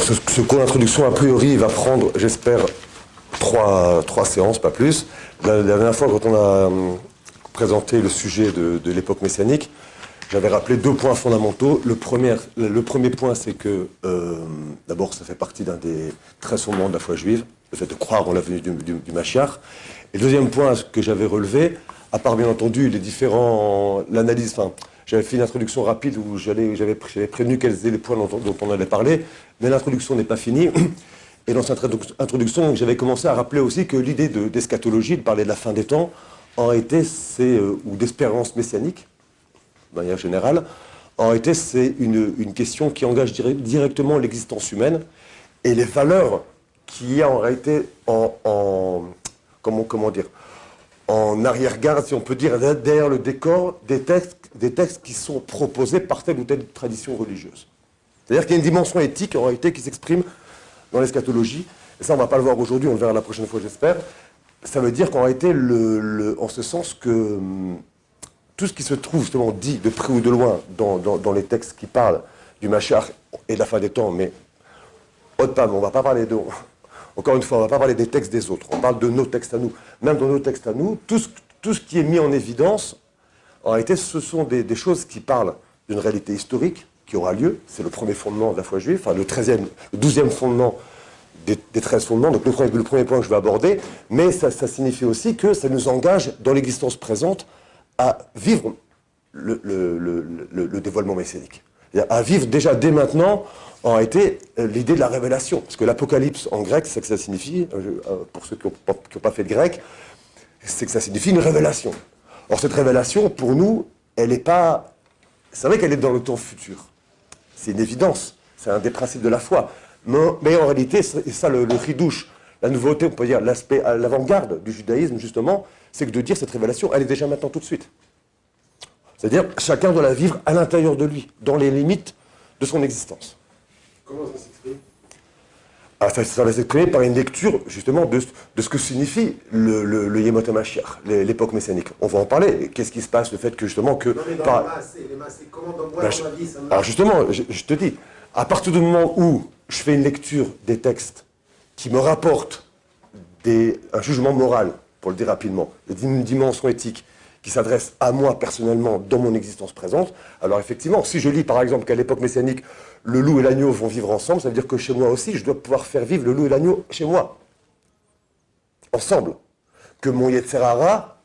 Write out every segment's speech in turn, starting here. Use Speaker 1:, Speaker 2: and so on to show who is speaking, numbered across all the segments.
Speaker 1: ce cours d'introduction, a priori, va prendre, j'espère, trois séances, pas plus. La dernière fois, quand on a présenté le sujet de l'époque messianique, j'avais rappelé 2 points fondamentaux. Le premier point, c'est que, d'abord, ça fait partie d'un des traits fondaments de la foi juive, le fait de croire en la venue du Mashiach. Et le deuxième point que j'avais relevé, à part bien entendu l'analyse, j'avais fait une introduction rapide où j'avais prévenu quels étaient les points dont on allait parler, mais l'introduction n'est pas finie. Et dans cette introduction, j'avais commencé à rappeler aussi que l'idée d'eschatologie, de parler de la fin des temps, en réalité, ou d'espérance messianique, de manière générale, en réalité, c'est une question qui engage directement l'existence humaine et les valeurs qu'il y a en réalité comment dire, en arrière-garde, si on peut dire, derrière le décor des textes qui sont proposés par telle ou telle tradition religieuse. C'est-à-dire qu'il y a une dimension éthique, en réalité, qui s'exprime dans l'eschatologie. Et ça, on ne va pas le voir aujourd'hui, on le verra la prochaine fois, j'espère. Ça veut dire qu'en réalité, en ce sens que tout ce qui se trouve, justement, dit de près ou de loin dans les textes qui parlent du Mashiach et de la fin des temps, mais on ne va pas parler de... Encore une fois, on ne va pas parler des textes des autres, on parle de nos textes à nous. Même dans nos textes à nous, tout ce qui est mis en évidence, en réalité, ce sont des choses qui parlent d'une réalité historique qui aura lieu. C'est le premier fondement de la foi juive, le 12e fondement des 13 fondements, donc le premier point que je vais aborder. Mais ça signifie aussi que ça nous engage dans l'existence présente à vivre le dévoilement messianique. À vivre déjà dès maintenant, en réalité, l'idée de la révélation. Parce que l'apocalypse en grec, c'est que ça signifie, pour ceux qui n'ont pas fait de grec, c'est que ça signifie une révélation. Or, cette révélation, pour nous, elle n'est pas... C'est vrai qu'elle est dans le temps futur. C'est une évidence. C'est un des principes de la foi. Mais en réalité, c'est ça le ridouche, la nouveauté, on peut dire, l'aspect à l'avant-garde du judaïsme, justement, c'est que de dire cette révélation, elle est déjà maintenant tout de suite. C'est-à-dire, chacun doit la vivre à l'intérieur de lui, dans les limites de son existence.
Speaker 2: Comment ça s'exprime ?
Speaker 1: Ça va s'exprimer par une lecture, justement, de ce que signifie le Yemot HaMashiach, l'époque messianique. On va en parler. Qu'est-ce qui se passe, le fait que, justement, que...
Speaker 2: Non, mais dans les massés, comment dans moi, dans ma vie, ça me...
Speaker 1: Alors, justement, je te dis, à partir du moment où je fais une lecture des textes qui me rapportent un jugement moral, pour le dire rapidement, une dimension éthique, qui s'adresse à moi personnellement dans mon existence présente, alors effectivement, si je lis par exemple qu'à l'époque messianique, le loup et l'agneau vont vivre ensemble, ça veut dire que chez moi aussi, je dois pouvoir faire vivre le loup et l'agneau chez moi, ensemble. Que mon Yetzer Hara,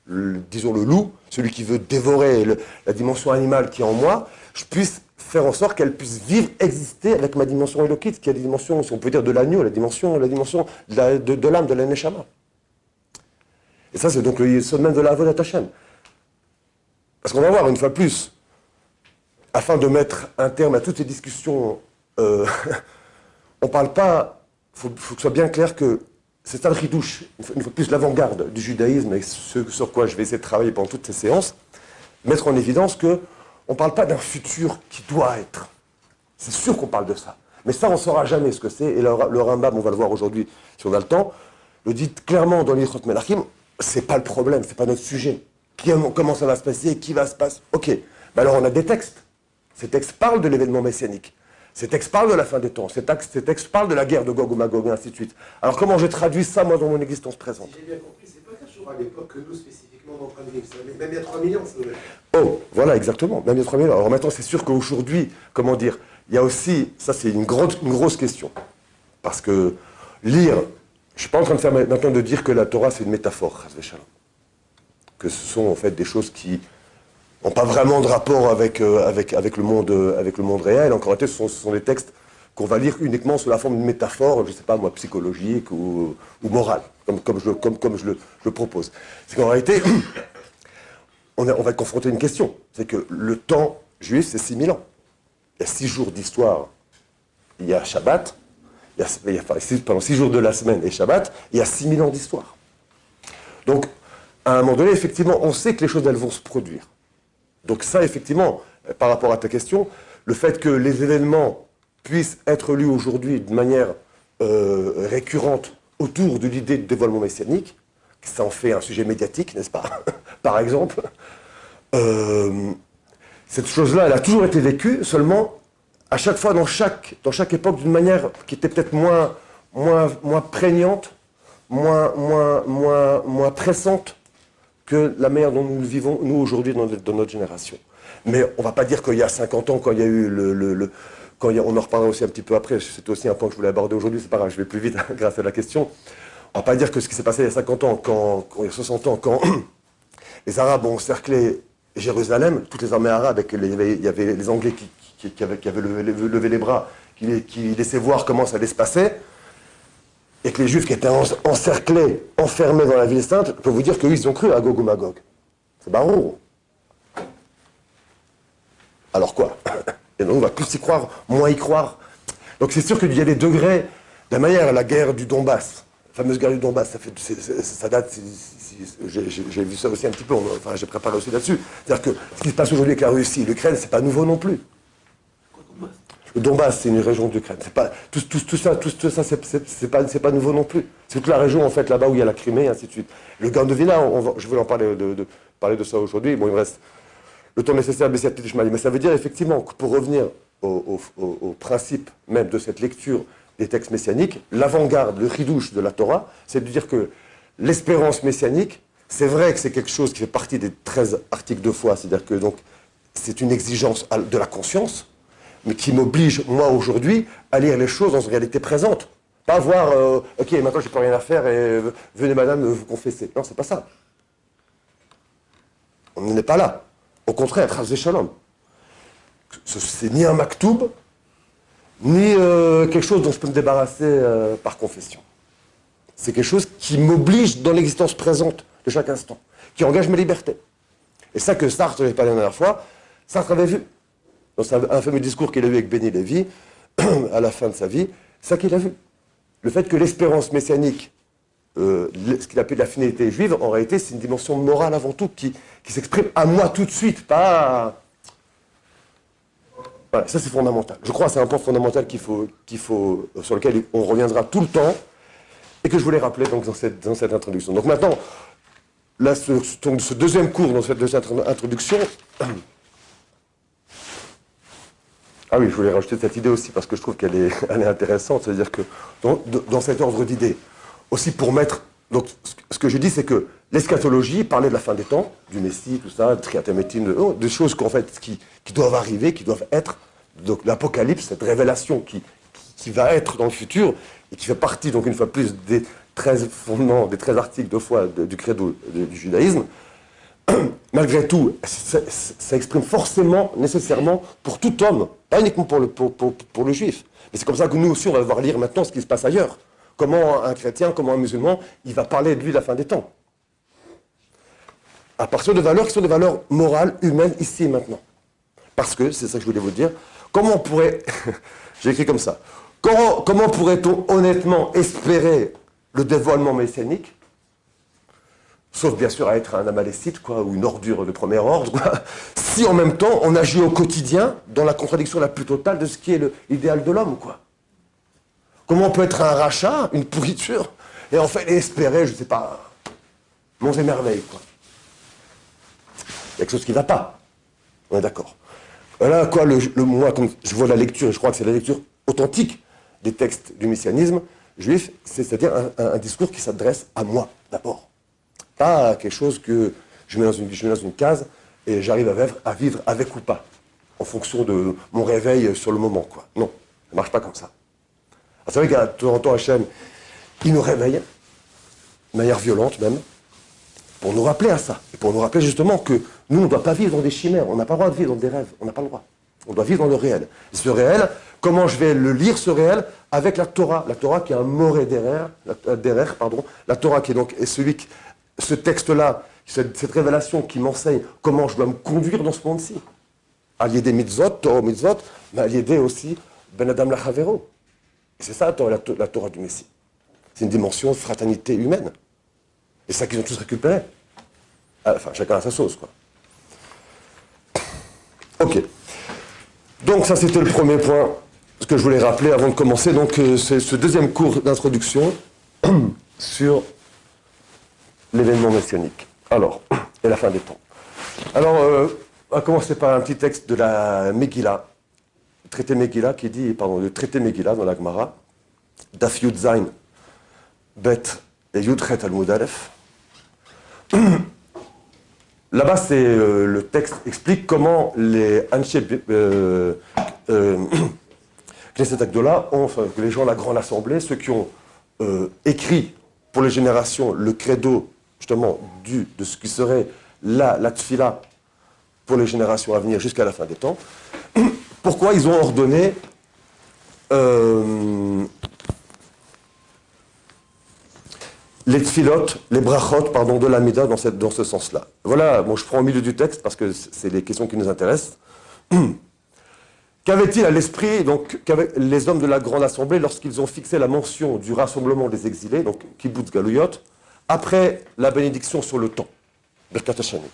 Speaker 1: disons le loup, celui qui veut dévorer la dimension animale qui est en moi, je puisse faire en sorte qu'elle puisse vivre, exister avec ma dimension élokite, qui est la dimension, si on peut dire, de l'agneau, la dimension de l'âme, de la Neshama. Et ça, c'est donc le yesod même de la Avodat Hashem. Parce qu'on va voir, une fois plus, afin de mettre un terme à toutes ces discussions, on ne parle pas, il faut que ce soit bien clair que c'est ça le ridouche, une fois plus l'avant-garde du judaïsme, et ce sur quoi je vais essayer de travailler pendant toutes ces séances, mettre en évidence qu'on ne parle pas d'un futur qui doit être. C'est sûr qu'on parle de ça. Mais ça, on ne saura jamais ce que c'est, et le Rambam, on va le voir aujourd'hui, si on a le temps, le dit clairement dans l'Ilchot Melachim. C'est pas le problème, c'est pas notre sujet. Comment ça va se passer, qui va se passer. Ok, ben alors on a des textes. Ces textes parlent de l'événement messianique. Ces textes parlent de la fin des temps. Ces textes parlent de la guerre de Gog ou Magog, et ainsi de suite. Alors comment je traduis ça, moi, dans mon existence présente?
Speaker 2: Si j'ai bien compris, c'est pas toujours à l'époque que nous, spécifiquement, on est en train de vivre. Même il y a 3 millions, ça doit être.
Speaker 1: Oh, voilà, exactement. Même il y a 3 millions. Alors maintenant, c'est sûr qu'aujourd'hui, comment dire, il y a aussi, ça c'est une grosse question. Parce que lire... Je ne suis pas en train de faire maintenant de dire que la Torah c'est une métaphore, que ce sont en fait des choses qui n'ont pas vraiment de rapport avec le monde réel. Encore une fois, ce sont des textes qu'on va lire uniquement sous la forme d'une métaphore, je ne sais pas moi, psychologique ou morale, comme je le propose. C'est qu'en réalité, on va être confronté à une question, c'est que le temps juif c'est 6000 ans. Il y a 6 jours d'histoire, il y a Shabbat. Pendant 6 jours de la semaine et Shabbat, il y a 6000 ans d'histoire. Donc, à un moment donné, effectivement, on sait que les choses, elles vont se produire. Donc ça, effectivement, par rapport à ta question, le fait que les événements puissent être lus aujourd'hui de manière récurrente autour de l'idée de dévoilement messianique, ça en fait un sujet médiatique, n'est-ce pas? Par exemple, cette chose-là, elle a toujours été vécue, seulement à chaque fois, dans chaque époque, d'une manière qui était peut-être moins prégnante, moins pressante que la manière dont nous le vivons, nous, aujourd'hui, dans notre génération. Mais on ne va pas dire qu'il y a 50 ans, quand il y a eu on en reparlera aussi un petit peu après, c'est aussi un point que je voulais aborder aujourd'hui, c'est pas grave, je vais plus vite grâce à la question. On ne va pas dire que ce qui s'est passé il y a 50 ans, il y a 60 ans, quand les Arabes ont encerclé Jérusalem, toutes les armées arabes, il y avait les Anglais qui avaient levé les bras, qui laissaient voir comment ça allait se passer, et que les Juifs qui étaient encerclés, enfermés dans la ville sainte, je peux vous dire qu'eux, ils ont cru à Gog ou Magog. C'est barreau. Alors quoi? Et donc on va plus y croire, moins y croire. Donc c'est sûr qu'il y a des degrés. De la manière, la guerre du Donbass, la fameuse guerre du Donbass, ça date, j'ai vu ça aussi un petit peu, enfin j'ai préparé aussi là-dessus. C'est-à-dire que ce qui se passe aujourd'hui avec la Russie, l'Ukraine, c'est pas nouveau non plus. Le Donbass, c'est une région d'Ukraine. Tout ça, c'est pas nouveau non plus. C'est toute la région, en fait, là-bas où il y a la Crimée, et ainsi de suite. Le Gandovina, je voulais en parler de ça aujourd'hui. Bon, il me reste le temps nécessaire, mais ça veut dire effectivement que pour revenir au principe même de cette lecture des textes messianiques, l'avant-garde, le chidouche de la Torah, c'est de dire que l'espérance messianique, c'est vrai que c'est quelque chose qui fait partie des 13 articles de foi, c'est-à-dire que donc c'est une exigence de la conscience, mais qui m'oblige, moi, aujourd'hui, à lire les choses dans une réalité présente. Pas voir, ok, maintenant, j'ai plus rien à faire et venez, madame, vous confesser. Non, c'est pas ça. On n'en est pas là. Au contraire, Chas Shalom. C'est ni un maktoub, ni quelque chose dont je peux me débarrasser par confession. C'est quelque chose qui m'oblige dans l'existence présente de chaque instant, qui engage mes libertés. Et ça que Sartre, j'ai parlé la dernière fois, Sartre avait vu. Dans un fameux discours qu'il a eu avec Benny Lévy, à la fin de sa vie, c'est ça qu'il a vu. Le fait que l'espérance messianique, ce qu'il appelle la finalité juive, en réalité, c'est une dimension morale avant tout, qui s'exprime à moi tout de suite, pas... Voilà, ça c'est fondamental. Je crois que c'est un point fondamental sur lequel on reviendra tout le temps, et que je voulais rappeler donc, dans cette introduction. Donc maintenant, là, ce deuxième cours, dans cette deuxième introduction... Ah oui, je voulais rajouter cette idée aussi, parce que je trouve qu'elle est intéressante, c'est-à-dire que dans cet ordre d'idées, aussi pour mettre... Donc, ce que je dis, c'est que l'eschatologie parlait de la fin des temps, du Messie, tout ça, triatémétine, des choses qu'en fait, qui doivent arriver, qui doivent être. Donc, l'Apocalypse, cette révélation qui va être dans le futur, et qui fait partie, donc, une fois plus, des 13 fondements, des 13 articles de foi du credo du judaïsme. Malgré tout, ça exprime forcément, nécessairement, pour tout homme, pas uniquement pour le juif. Mais c'est comme ça que nous aussi, on va devoir lire maintenant ce qui se passe ailleurs. Comment un chrétien, comment un musulman, il va parler de lui de la fin des temps. À partir de valeurs qui sont des valeurs morales, humaines, ici et maintenant. Parce que, c'est ça que je voulais vous dire, comment on pourrait, j'ai écrit comme ça, comment pourrait-on honnêtement espérer le dévoilement messianique, sauf bien sûr à être un amalécite, quoi, ou une ordure de premier ordre, quoi, si en même temps on agit au quotidien dans la contradiction la plus totale de ce qui est l'idéal de l'homme, quoi. Comment on peut être un rachat, une pourriture, et en fait espérer, je ne sais pas, monts et merveilles, quoi. Il y a quelque chose qui ne va pas. On est d'accord. Voilà quoi, moi, comme je vois la lecture, et je crois que c'est la lecture authentique des textes du messianisme juif, c'est-à-dire un discours qui s'adresse à moi, d'abord. Pas quelque chose que je mets dans une case et j'arrive à vivre avec ou pas, en fonction de mon réveil sur le moment, quoi. Non, ça ne marche pas comme ça. C'est vrai qu'à de temps en temps, Hachem, il nous réveille, de manière violente même, pour nous rappeler à ça. Et pour nous rappeler justement que nous, on ne doit pas vivre dans des chimères, on n'a pas le droit de vivre dans des rêves, on n'a pas le droit. On doit vivre dans le réel. Et ce réel, comment je vais le lire, ce réel, avec la Torah qui est un moré derrière, la Torah qui est donc ce texte-là, cette révélation qui m'enseigne comment je dois me conduire dans ce monde-ci. Allié des mitzvot, Torah mitzvot, mais allié des aussi Ben Adam Lachavero. Et c'est ça la Torah du Messie. C'est une dimension de fraternité humaine. Et c'est ça qu'ils ont tous récupéré. Enfin, chacun à sa sauce, quoi. Ok. Donc ça, c'était le premier point que je voulais rappeler avant de commencer. Donc c'est ce deuxième cours d'introduction sur l'événement messianique. Alors, et la fin des temps. Alors, on va commencer par un petit texte de la Megillah, traité Megillah qui dit, pardon, le traité Megillah dans la Gemara, Daf Yud Zain, Bet et Yud Chet Almud Aleph. Là-bas, le texte explique comment les Anshe Knesset Agdola, enfin, les gens de la Grande Assemblée, ceux qui ont écrit pour les générations le credo, justement, de ce qui serait la tfila pour les générations à venir jusqu'à la fin des temps, pourquoi ils ont ordonné les tfilotes, les brachot, pardon, de l'Amida dans ce sens-là. Voilà, bon, je prends au milieu du texte parce que c'est les questions qui nous intéressent. Qu'avait-il à l'esprit, donc, les hommes de la Grande Assemblée lorsqu'ils ont fixé la mention du rassemblement des exilés, donc Kibbutz Galouyot, après la bénédiction sur le temps, Birkat Hashani?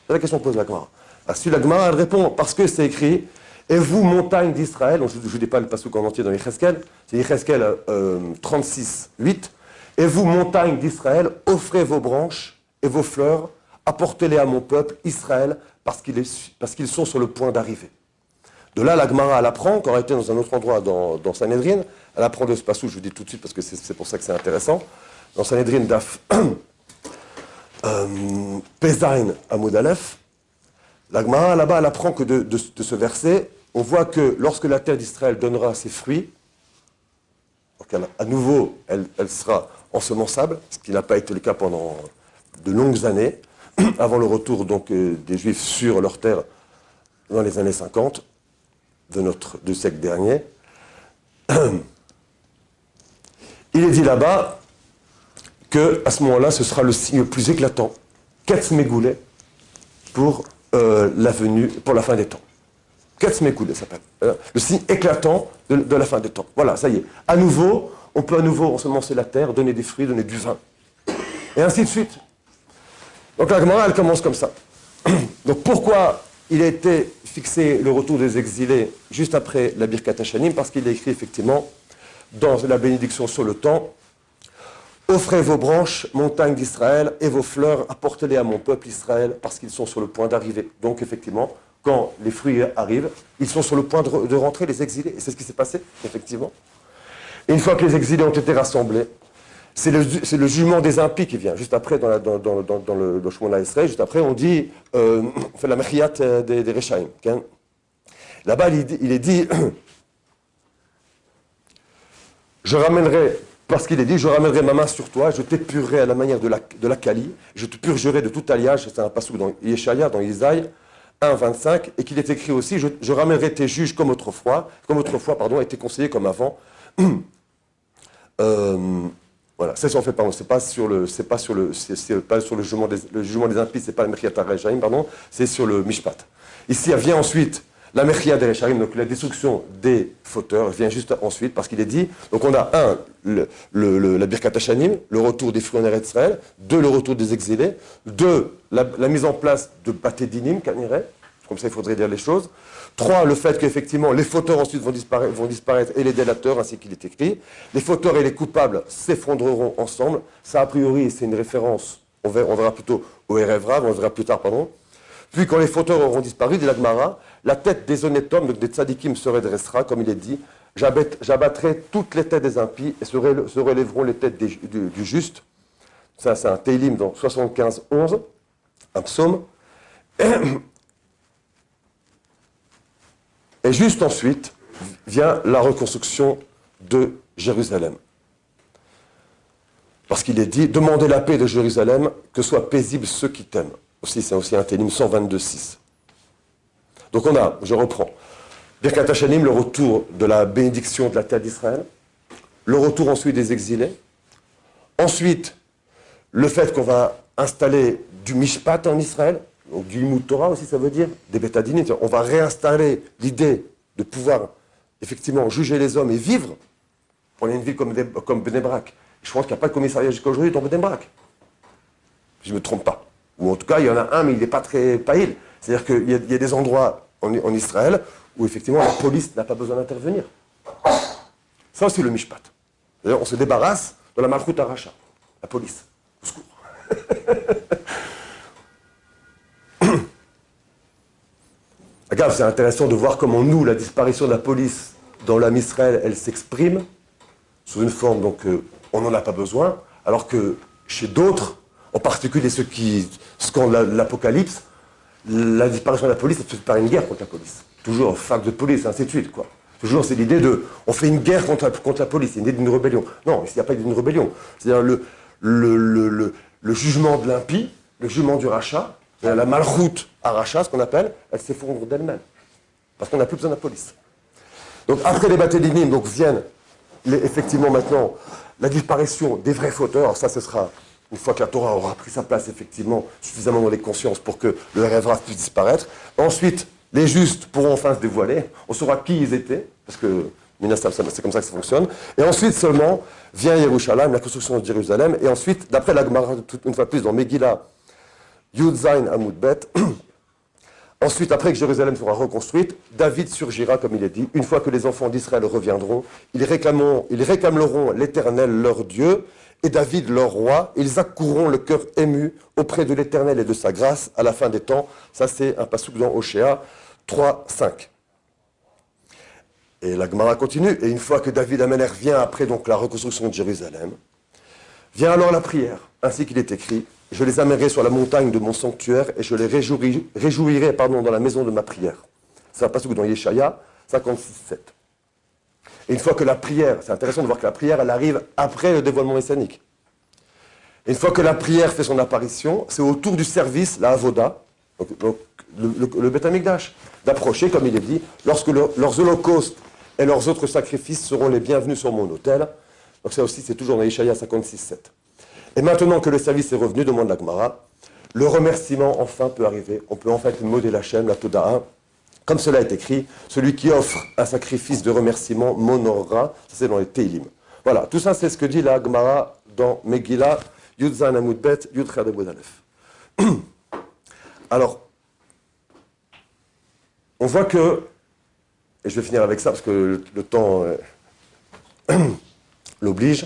Speaker 1: C'est la question que pose la Gemara. Si la Gemara, elle répond parce que c'est écrit, et vous, montagne d'Israël, je ne dis pas le passouk en entier dans Yecheskel, c'est Yecheskel 36, 8, et vous, montagne d'Israël, offrez vos branches et vos fleurs, apportez-les à mon peuple, Israël, parce qu'ils sont sur le point d'arriver. De là, la Gemara, elle apprend, qui aurait été dans un autre endroit dans Sanhedrin, elle apprend de ce passage, je vous dis tout de suite parce que c'est pour ça que c'est intéressant, dans Sanhedrin Daf Pezain Amud Aleph, la Gemara, là-bas, elle apprend que de ce verset, on voit que lorsque la terre d'Israël donnera ses fruits, donc à nouveau, elle sera ensemençable, ce qui n'a pas été le cas pendant de longues années, avant le retour donc, des Juifs sur leur terre dans les années 50 du siècle dernier. Il est dit là-bas qu'à ce moment-là, ce sera le signe le plus éclatant, Ketz Megoulet, pour la fin des temps. Ketz Megoulet s'appelle. Le signe éclatant de la fin des temps. Voilà, ça y est. À nouveau, on peut à nouveau ensemencer la terre, donner des fruits, donner du vin. Et ainsi de suite. Donc la Gemara, elle commence comme ça. Donc pourquoi il a été fixé le retour des exilés juste après la Birkat Hashanim? Parce qu'il est écrit effectivement dans la bénédiction sur le temps, offrez vos branches, montagne d'Israël, et vos fleurs, apportez-les à mon peuple Israël, parce qu'ils sont sur le point d'arriver. Donc effectivement, quand les fruits arrivent, ils sont sur le point de rentrer, les exilés. Et c'est ce qui s'est passé, effectivement. Et une fois que les exilés ont été rassemblés, c'est le jugement des impies qui vient. Juste après, dans le Shemona Esrei, juste après, on dit, on fait la Mechiyat des Rechaim. Okay? Là-bas, il est dit, je ramènerai, parce qu'il est dit, je ramènerai ma main sur toi, je t'épurerai à la manière de la Kali, je te purgerai de tout alliage, c'est un passage dans Yeshaya, dans Isaïe 1, 25, et qu'il est écrit aussi, je ramènerai tes juges comme autrefois, et tes conseillers comme avant. Voilà, ça en fait, pardon, c'est pas sur le jugement des impies, c'est pas la Mechiyat HaRechaim, pardon, c'est sur le Mishpat. Ici, vient ensuite la Mechiyat des Rechaim, donc la destruction des fauteurs, vient juste ensuite, parce qu'il est dit, donc on a la Birkat Hashanim, le retour des fruits en Eretz Israël, 2, le retour des exilés, 2, la mise en place de Baté Dinim, Kaniré, comme ça il faudrait dire les choses, 3, le fait qu'effectivement les fauteurs ensuite vont disparaître et les délateurs, ainsi qu'il est écrit. Les fauteurs et les coupables s'effondreront ensemble. Ça, a priori, c'est une référence, on verra plutôt au Erev Rav, on verra plus tard, pardon. Puis quand les fauteurs auront disparu, dit la Gemara, la tête des honnêtes hommes, donc des tzadikim, se redressera, comme il est dit, j'abattrai toutes les têtes des impies et se relèveront les têtes du juste. Ça, c'est un Teilim dans 75, 11, un psaume. Et juste ensuite vient la reconstruction de Jérusalem. Parce qu'il est dit, demandez la paix de Jérusalem, que soient paisibles ceux qui t'aiment. C'est aussi un Télim 122.6. Donc on a, je reprends, Birkat Hashanim, le retour de la bénédiction de la terre d'Israël, le retour ensuite des exilés, ensuite le fait qu'on va installer du Mishpat en Israël, donc du Limud Torah aussi, ça veut dire, des bétadines. On va réinstaller l'idée de pouvoir effectivement juger les hommes et vivre. Prenez une ville comme Bnei Brak. Je pense qu'il n'y a pas de commissariat jusqu'à aujourd'hui dans Bnei Brak. Je ne me trompe pas. Ou en tout cas, il y en a un, mais il n'est pas très païl. C'est-à-dire qu'il y a des endroits en Israël où effectivement la police n'a pas besoin d'intervenir. Ça, c'est le Mishpat. D'ailleurs, on se débarrasse de la Malchut Aracha, la police. Au secours. La Agarve, c'est intéressant de voir comment nous, la disparition de la police dans l'âme Israël, elle s'exprime sous une forme, donc on n'en a pas besoin, alors que chez d'autres, en particulier ceux qui scandent l'apocalypse, la disparition de la police, ça se fait par une guerre contre la police. Toujours fac de police, ainsi de suite, quoi. Toujours, c'est l'idée de, on fait une guerre contre la police, c'est l'idée d'une rébellion. Non, il n'y a pas d'une rébellion. C'est-à-dire le jugement de l'impie, le jugement du rachat, la malroute à rachat, ce qu'on appelle, elle s'effondre d'elle-même. Parce qu'on n'a plus besoin de la police. Donc après les Batélinim, donc viennent effectivement maintenant la disparition des vrais fauteurs. Ça, ce sera, une fois que la Torah aura pris sa place effectivement suffisamment dans les consciences pour que le rêve puisse disparaître. Ensuite, les justes pourront enfin se dévoiler. On saura qui ils étaient, parce que c'est comme ça que ça fonctionne. Et ensuite seulement vient Yerushalayim, la construction de Jérusalem. Et ensuite, d'après la Gemara, une fois de plus, dans Megillah, Yud Zayin Amud Bet, ensuite, après que Jérusalem sera reconstruite, David surgira, comme il est dit, une fois que les enfants d'Israël reviendront, ils réclameront l'Éternel leur Dieu, et David leur roi, ils accourront le cœur ému auprès de l'Éternel et de sa grâce à la fin des temps. Ça, c'est un passouk dans Oshéa 3, 5. Et la Gemara continue, et une fois que David Améler vient après donc la reconstruction de Jérusalem, vient alors la prière, ainsi qu'il est écrit, je les amènerai sur la montagne de mon sanctuaire et je les réjouirai dans la maison de ma prière. C'est un passouk dans Yeshaya 56, 7. Et une fois que la prière, c'est intéressant de voir que la prière, elle arrive après le dévoilement messianique. Et une fois que la prière fait son apparition, c'est au tour du service, la avoda, donc le Beth Amikdash, d'approcher, comme il est dit, lorsque leurs holocaustes et leurs autres sacrifices seront les bienvenus sur mon autel. Donc ça aussi, c'est toujours dans Yeshaya 56, 7. Et maintenant que le service est revenu, demande la Gemara, le remerciement enfin peut arriver. On peut enfin être modé Hachem, la Toda'a. Comme cela est écrit, celui qui offre un sacrifice de remerciement m'honorera. Ça, c'est dans les Teilim. Voilà, tout ça, c'est ce que dit la Gemara dans Megillah, Yud Zayin Amud Bet, Yud Chad Amud Aleph. Alors, on voit que, et je vais finir avec ça parce que le temps l'oblige,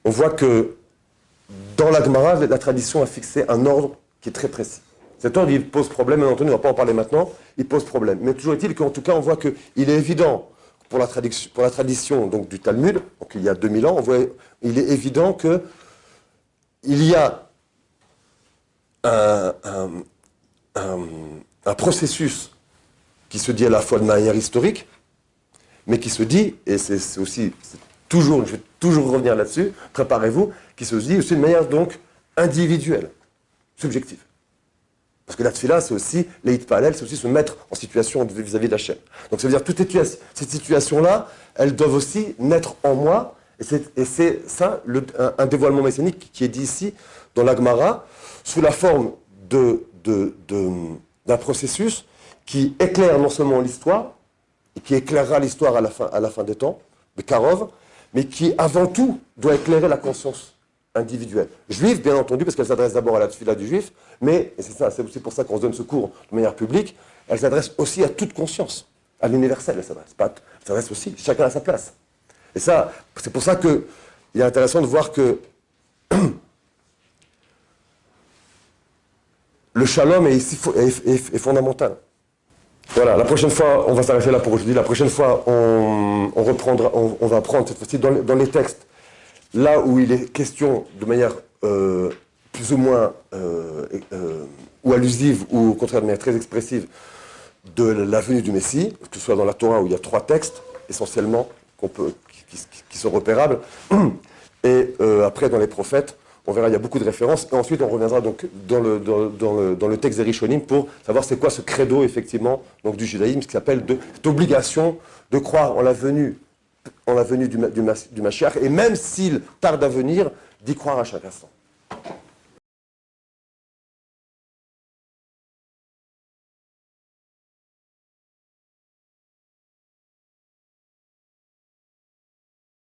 Speaker 1: on voit que dans la Gemara, la tradition a fixé un ordre qui est très précis. Cet ordre, il pose problème, bien entendu, on ne va pas en parler maintenant, il pose problème. Mais toujours est-il qu'en tout cas, on voit qu'il est évident, pour la tradition donc, du Talmud, donc il y a 2000 ans, il est évident qu'il y a un processus qui se dit à la fois de manière historique, mais qui se dit, et c'est aussi, toujours, je vais toujours revenir là-dessus, préparez-vous, qui se dit aussi de manière donc individuelle, subjective. Parce que la tfila, c'est aussi, l'eit palel, c'est aussi se mettre en situation vis-à-vis d'Hachem. Donc ça veut dire que toutes ces situations-là, elles doivent aussi naître en moi, et c'est ça, un dévoilement messianique qui est dit ici, dans la Gemara, sous la forme d'un processus qui éclaire non seulement l'histoire, et qui éclairera l'histoire à la fin des temps, de Karov, mais qui, avant tout, doit éclairer la conscience individuelle. Juive, bien entendu, parce qu'elle s'adresse d'abord à la tfila du juif, mais, et c'est aussi pour ça qu'on se donne ce cours de manière publique, elle s'adresse aussi à toute conscience, à l'universel, elle s'adresse aussi, chacun à sa place. Et ça, c'est pour ça qu'il est intéressant de voir que le shalom est fondamental. Voilà, la prochaine fois, on va s'arrêter là pour aujourd'hui. La prochaine fois, on va prendre cette fois-ci dans les textes, là où il est question de manière plus ou moins ou allusive ou au contraire de manière très expressive de la venue du Messie, que ce soit dans la Torah où il y a 3 textes essentiellement qui sont repérables, et après dans les prophètes, on verra, il y a beaucoup de références, et ensuite on reviendra donc dans le texte des Rishonim pour savoir c'est quoi ce credo effectivement donc, du judaïsme, ce qui s'appelle cette obligation de croire en la venue du Mashiach, et même s'il tarde à venir, d'y croire à chaque instant.